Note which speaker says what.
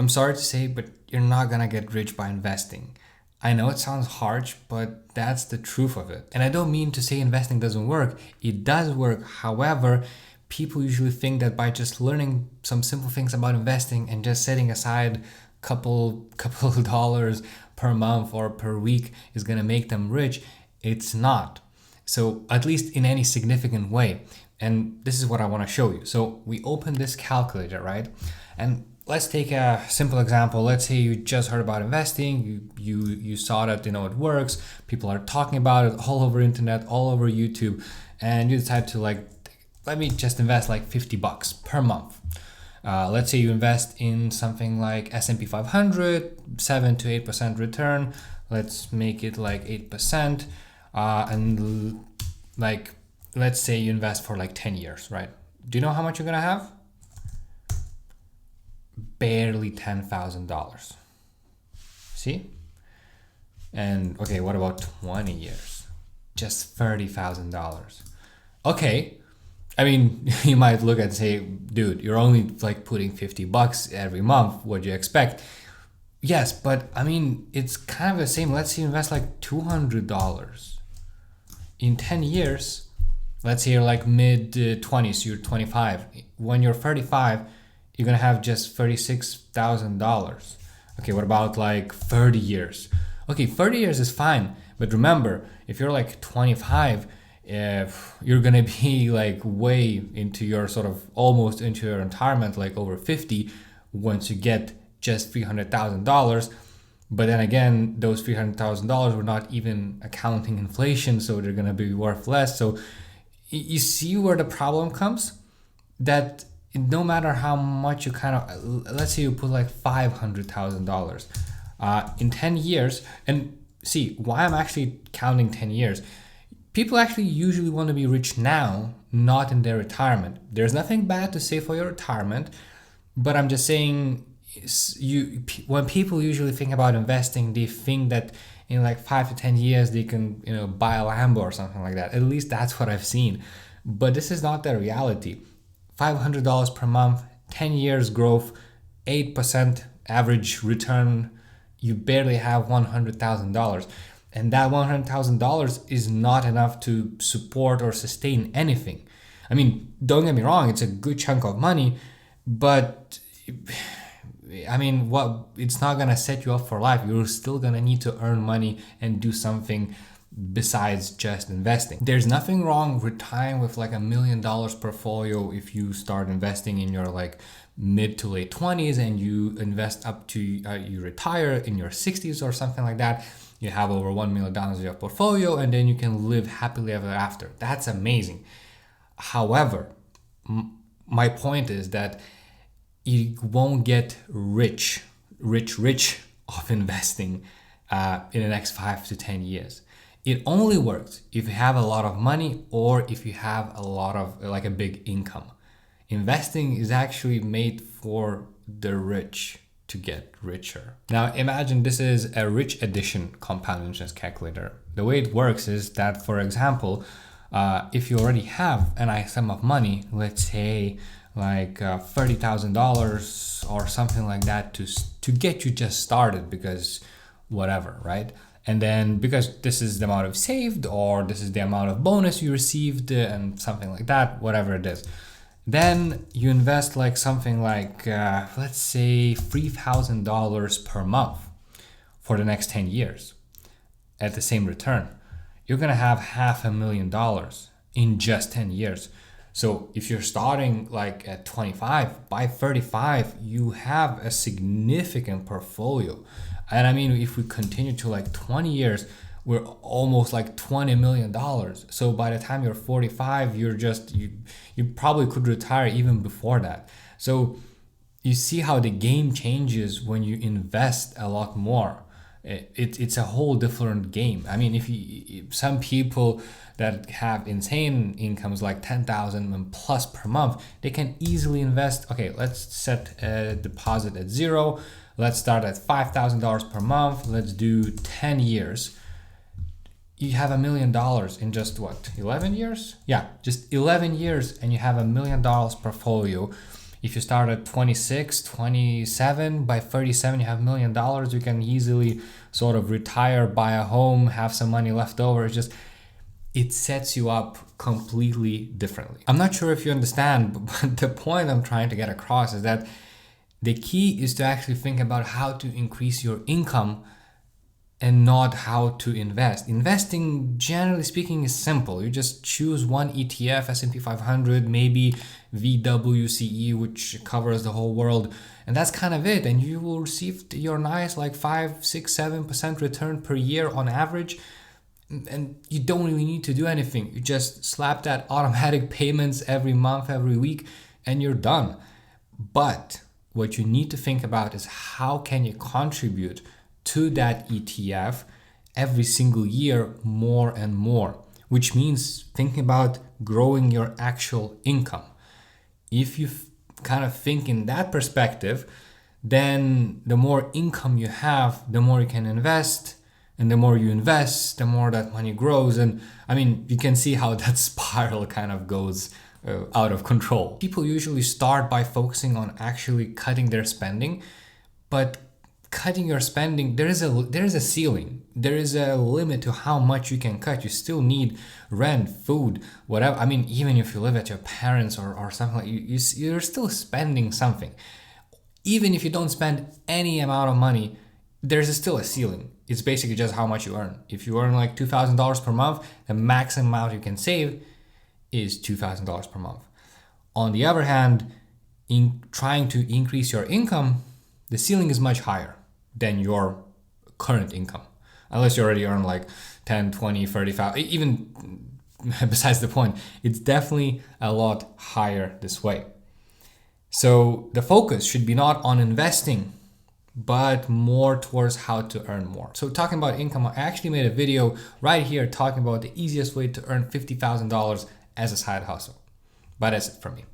Speaker 1: I'm sorry to say, but you're not gonna get rich by investing. I know it sounds harsh, but that's the truth of it. And I don't mean to say investing doesn't work. It does work. However, people usually think that by just learning some simple things about investing and just setting aside couple dollars per month or per week is gonna make them rich. It's not. So at least in any significant way. And this is what I want to show you. So we open this calculator, right? And let's take a simple example. Let's say you just heard about investing. You saw that it works. People are talking about it all over internet, all over YouTube, and you decide to let me just invest like $50 per month. Let's say you invest in something like S&P 500, 7 to 8% return. Let's make it like 8%. And like, let's say you invest for like 10 years, right? Do you know how much you're gonna have? Barely $10,000. See? And okay, what about 20 years? Just $30,000. Okay. I mean, you might look and say, dude, you're only like putting $50 every month. What do you expect? Yes, but I mean, it's kind of the same. Let's say you invest like $200 in 10 years. Let's say you're like mid 20s, you're 25. When you're 35, you're gonna have just $36,000. Okay, what about like 30 years? Okay, 30 years is fine, but remember, if you're like 25, you're gonna be like way into your sort of almost into your retirement, like over 50, once you get just $300,000. But then again, those $300,000 were not even accounting inflation, so they're gonna be worth less. So you see where the problem comes? That no matter how much you kind of, let's say you put like $500,000 in 10 years, and see why I'm actually counting 10 years. People actually usually want to be rich now, not in their retirement. There's nothing bad to say for your retirement, but I'm just saying, when people usually think about investing, they think that in like 5 to 10 years they can buy a Lambo or something like that. At least that's what I've seen. But this is not the reality. $500 per month, 10 years growth, 8% average return, you barely have $100,000. And that $100,000 is not enough to support or sustain anything. I mean, don't get me wrong, it's a good chunk of money, but I mean, it's not gonna set you up for life. You're still gonna need to earn money and do something besides just investing. There's nothing wrong retiring with like $1 million portfolio if you start investing in your like mid to late 20s and you invest up to you retire in your 60s or something like that. You have over $1 million in your portfolio, and then you can live happily ever after. That's amazing. However, my point is that you won't get rich of investing in the next 5 to 10 years. It only works if you have a lot of money or if you have a lot of like a big income. Investing is actually made for the rich to get richer. Now imagine this is a rich addition compound interest calculator. The way it works is that, for example, if you already have a nice sum of money, let's say like $30,000 or something like that to get you just started, because whatever, right? And then because this is the amount of saved, or this is the amount of bonus you received and something like that, whatever it is. Then you invest like something like, let's say $3,000 per month for the next 10 years at the same return. You're gonna have $500,000 in just 10 years. So if you're starting like at 25, by 35, you have a significant portfolio. And I mean, if we continue to like 20 years, we're almost like $20 million. So by the time you're 45, you probably could retire even before that. So you see how the game changes when you invest a lot more. It's a whole different game. I mean, if some people that have insane incomes like 10,000 plus per month, they can easily invest. Okay, let's set a deposit at zero. Let's start at $5,000 per month. Let's do 10 years. You have $1 million in just what, 11 years? Yeah, just 11 years, and you have $1 million portfolio. If you start at 26, 27, by 37 you have $1 million. You can easily sort of retire, buy a home, have some money left over. It sets you up completely differently. I'm not sure if you understand, but the point I'm trying to get across is that the key is to actually think about how to increase your income and not how to invest. Investing, generally speaking, is simple. You just choose one ETF, S&P 500, maybe VWCE, which covers the whole world, and that's kind of it. And you will receive your nice 5, 6, 7% return per year on average. And you don't really need to do anything. You just slap that automatic payments every month, every week, and you're done. But what you need to think about is how can you contribute to that ETF every single year more and more, which means thinking about growing your actual income. If you kind of think in that perspective, then the more income you have, the more you can invest. And the more you invest, the more that money grows. And I mean, you can see how that spiral kind of goes out of control. People usually start by focusing on actually cutting their spending, but cutting your spending, there is a ceiling. There is a limit to how much you can cut. You still need rent, food, whatever. I mean, even if you live at your parents or something like you're still spending something. Even if you don't spend any amount of money, there's still a ceiling. It's basically just how much you earn. If you earn like $2,000 per month, the maximum amount you can save is $2,000 per month. On the other hand, in trying to increase your income, the ceiling is much higher than your current income. Unless you already earn like 10, 20, 35, even besides the point, it's definitely a lot higher this way. So the focus should be not on investing, but more towards how to earn more. So talking about income, I actually made a video right here talking about the easiest way to earn $50,000 as a side hustle. But that's it from me.